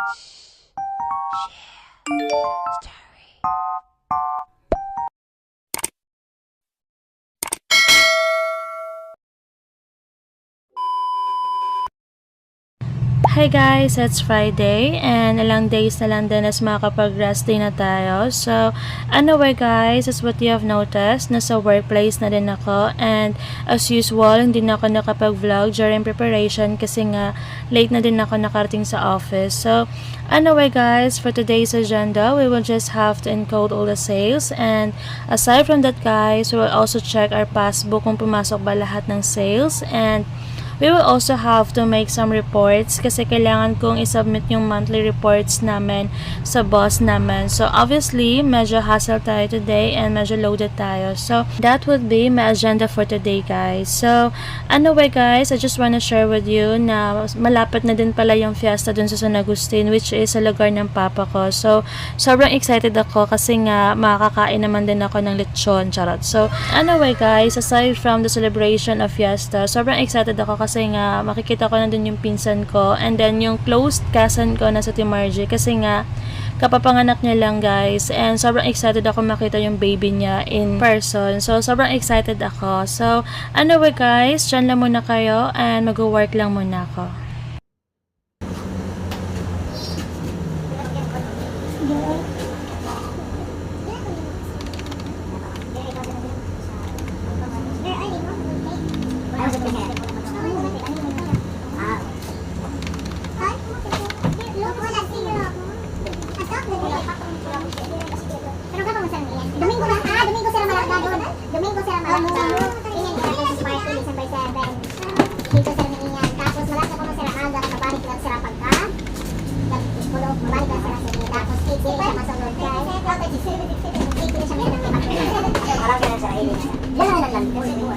Hi guys, it's Friday and ilang days na lang din as makakapag-rest day na tayo. So, anyway guys, as what you have noticed, nasa workplace na din ako and as usual, hindi na ako nakapag-vlog during preparation kasi nga late na din ako nakarating sa office. So, anyway guys, for today's agenda, we will just have to encode all the sales and aside from that guys, we will also check our passbook kung pumasok ba lahat ng sales and we will also have to make some reports kasi kailangan kong isubmit yung monthly reports namin sa boss namin. So, obviously, medyo hassle tayo today and medyo loaded tayo. So, that would be my agenda for today, guys. So, anyway, guys, I just wanna share with you na malapit na din pala yung fiesta dun sa San Agustin, which is sa lugar ng papa ko. So, sobrang excited ako kasi nga makakain naman din ako ng lechon, charot. So, anyway, guys, aside from the celebration of fiesta, sobrang excited ako kasi nga makikita ko na din yung pinsan ko and then yung close cousin ko na sa Timarji kasi nga kapapanganak niya lang guys and sobrang excited ako makita yung baby niya in person. So sobrang excited ako. So anyway guys, dyan lang muna kayo and mag-work lang muna ako. Domingo sila malakad. Dito sila nangingan. Tapos malakad ko sila aga. Mabalik lang sila pagka. Nagpulog. Mabalik lang sila sila. Tapos 8 sila masunod. Kaya 8 sila siya meron ng kapatid. Alam ka na sa ilin. Yan ang naglalito.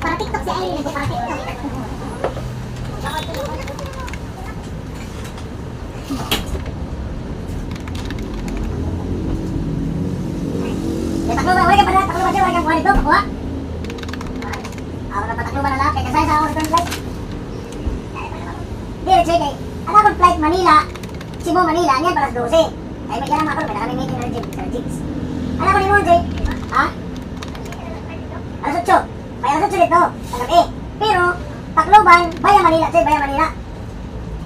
Para TikTok si Aileen, para TikTok. Takluban, wala ka pala, takluban siya, wala kang kuha nito, pakuha. Ako na patakluban na lang, kaya kasaya sa ako return flight. Direct say kay, ang akong flight Manila, Cebu Manila, niyan para sa 12. Ay may ganang ako, may nakami meeting na rin, Sir Jigs. Ano ko ni mo, Jay? Ha? Alas 8. May alas 8 dito, sa gabi. Pero, Tacloban, Baya Manila, Jay, Baya Manila.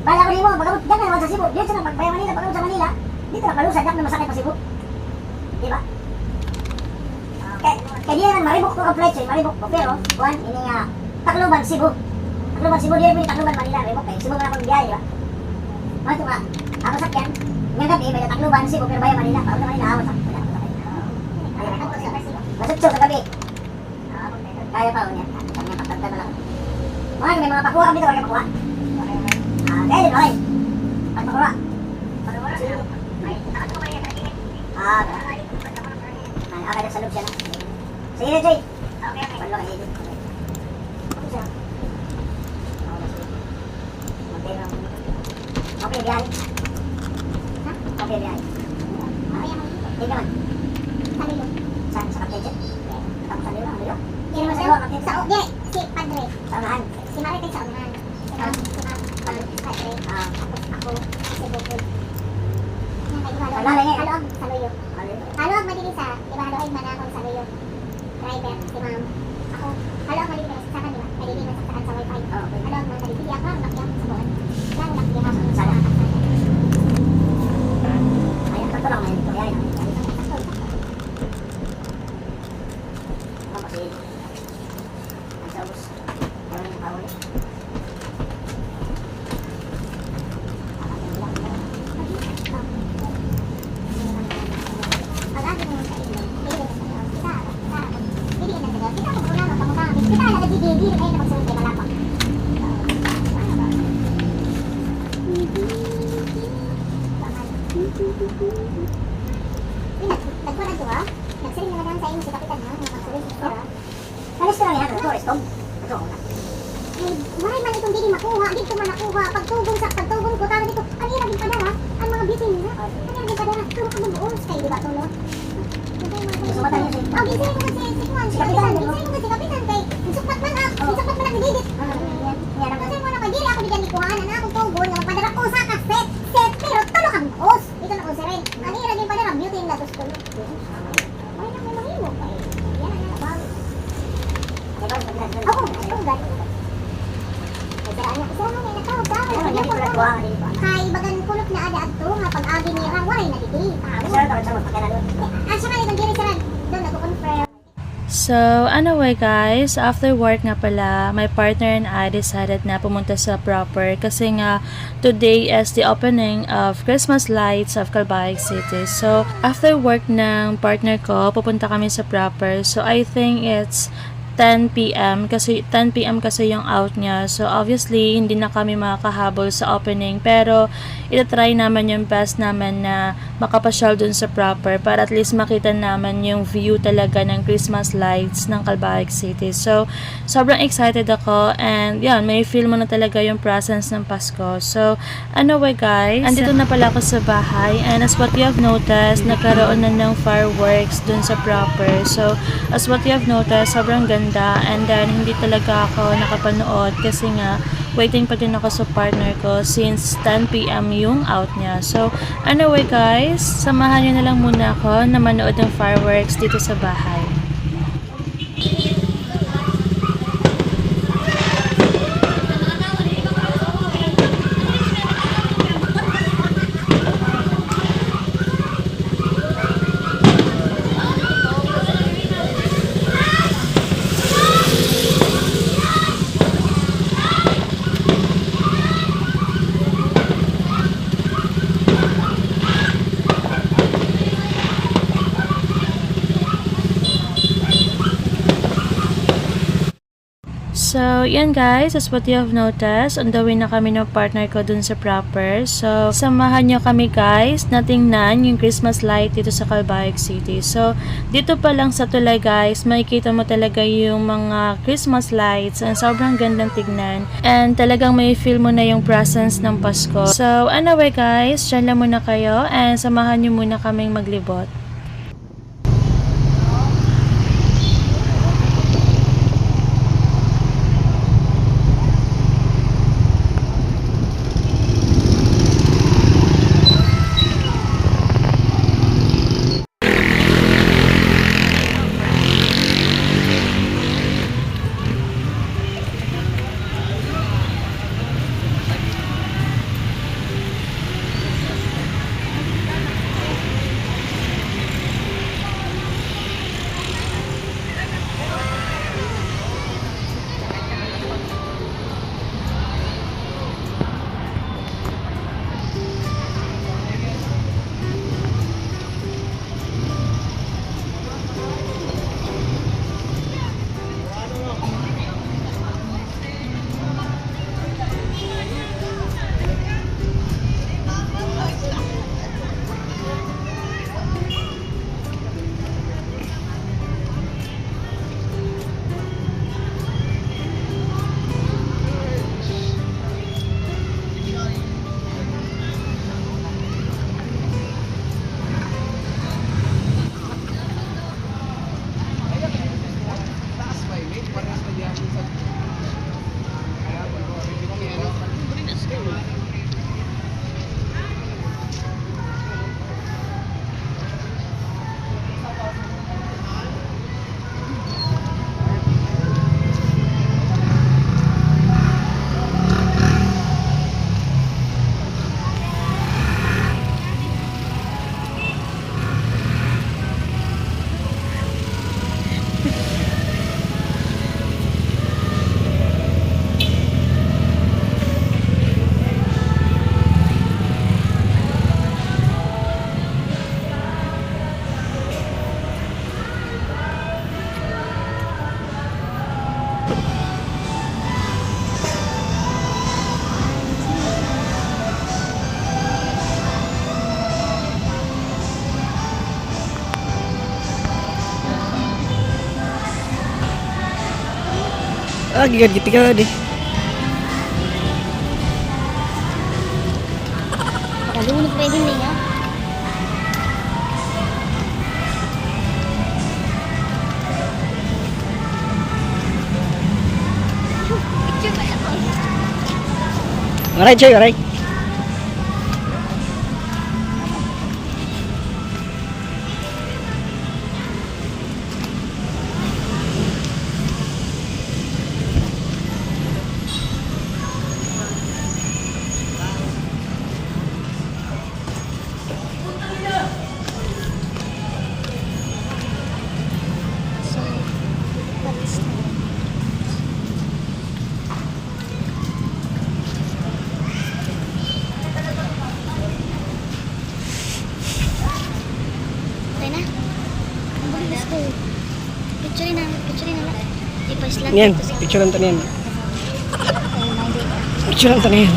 Bala ko ni mo, pagkabot, dyan na naman sa Cebu. Dito na, Baya Manila, pagkabot sa Manila. Dito na palusa, dyan na masakit pa Cebu. Diba? Kaya di naman maribok ko ang flight siya, maribok ko. Pero, Juan, ini nga, Tacloban, Cebu. Tacloban, Cebu, di rin pwede Tacloban, Manila, maribok kayo. Cebu na akong biyahe, diba? Mga ito nga, ako sakyan. Ngayong gabi, may Tacloban, Cebu, pero Baya Manila. Pagod na Manila, ako sakyan. Masutso sa gabi. Kaya pa, unya. Kanya pagtagda na lang. Mga, may mga pakuha kami dito, wala pakuha. Kaya din, okay. Pagpakuha. Nakakadap sa loob siya na. Sige na, Jay. Okay. Wala ka higit. Okay, biyahe. Ha? Okay, biyahe. Hindi naman. Sa kapatid siya? Tapos sa lilo, ano yun? Hindi naman sa lilo, kapatid sa unahan. Si Padre. Sa unahan? Si Marites sa unahan. Padre. Tapos ako, si Bukod. Halog, sa luyo. Halog, madili sa, di ba, haloig man ako sa luyo. Driver, si ma'am. Ako, halog, madili ka sa di ba? Madili man sa wifi. Halog, madili ako, ang laki ako sa buwan. Lang, laki ako sa buwan. Ayan, kanto lang, may dito. Ayan, sa bus. Ayaw na nakahuli. Pag-agi mo sa inyo, kita mo kuna, magkamukha. Kita na nagigigil, ay na magsunod kay Malapang. Nagkuhan ito ha? Nagsiring naman sa inyo si Kapitan ha? Nagsiring si Sir ha? Kalis ko lang yan, ito, Tom. Ito, ay, maray man itong dili makuha, dito man nakuha. Pagtugong ko, tara dito, ang hiragin pa ha? Ang mga bitin nila, ang hiragin pa dara. Turo ka mag-uos kayo, di ba, tulog? Sumatan niyo siya. Ginsirin mo kasi si Juan, si Kapitan. Ginsirin mo si Kapitan kay, sukpat man ha? Sukpat man ang didit. Ginsirin mo na kay, dili ako di ganit kuhaan na akong tugon, nga padara ko sa kaset. Pero tulo kang os. Ito na os rin. Ang hiragin pa dara, beauty na tos tulog. Ay, na may mahimo pa eh. Yan ang nabawi. Ako, gani. Kay bagan kulot na ada adto nga pag-agi ni Rang waray na didi. Siya nga itong diri sir doon nagko-confirm. So, anyway guys, after work nga pala, my partner and I decided na pumunta sa Proper kasi nga today is the opening of Christmas lights of Calbayog City. So, after work ng partner ko, pupunta kami sa Proper. So, I think it's 10 p.m. kasi 10 p.m. kasi yung out niya. So obviously hindi na kami makakahabol sa opening, pero itatry naman yung best naman na makapasyal dun sa Proper para at least makita naman yung view talaga ng Christmas lights ng Calbayog City. So sobrang excited ako, and yan, may feel mo na talaga yung presence ng Pasko. So anyway guys, andito na pala ako sa bahay, and as what you have noticed, nagkaroon na ng fireworks dun sa Proper. So as what you have noticed, sobrang ganda. And then hindi talaga ako nakapanood kasi nga waiting pa din ako sa partner ko since 10 p.m. yung out niya. So anyway guys, samahan niyo na lang muna ako na manood ng fireworks dito sa bahay. So, yan guys, as what you have noticed, on the way na kami ng partner ko dun sa Proper. So, samahan nyo kami guys na tingnan yung Christmas light dito sa Calbayog City. So, dito pa lang sa tulay guys, makikita mo talaga yung mga Christmas lights, and sobrang gandang tignan. And talagang may feel mo na yung presence ng Pasko. So, anyway guys, dyan lang muna kayo, and samahan nyo muna kaming maglibot. Gigad gitu ka di. Pakalunod pa din niya. Alright, Choy, alright. So, that's okay na. Ang bilis ko. Picture na lang. Ipas lang. Yan, picture lang yan. Picture lang yan.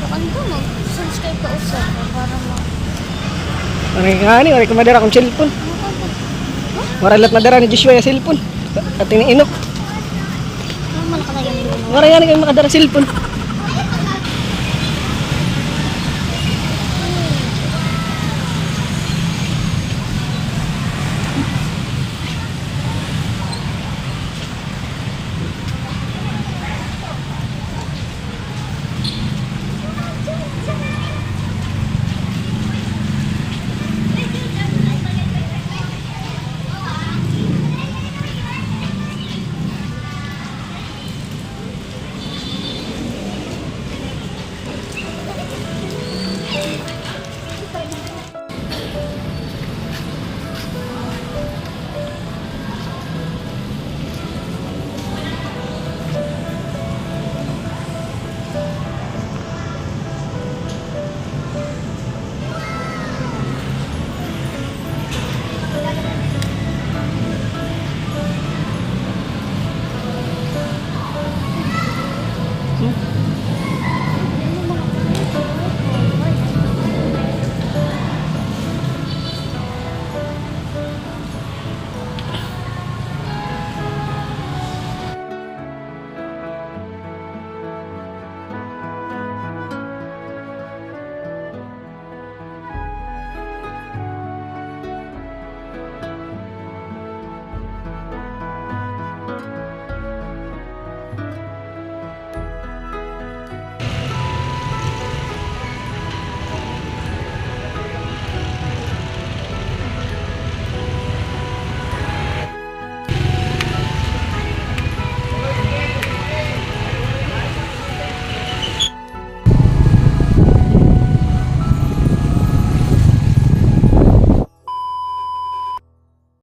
Bakit ko mag-subscribe ka usa para mo. Aray nga ni, aray ka madara kong cellphone. Waralat madara ni Joshua yung cellphone. At ini inok. Normal ka na yung luno. Aray nga ni kayo makadara cellphone.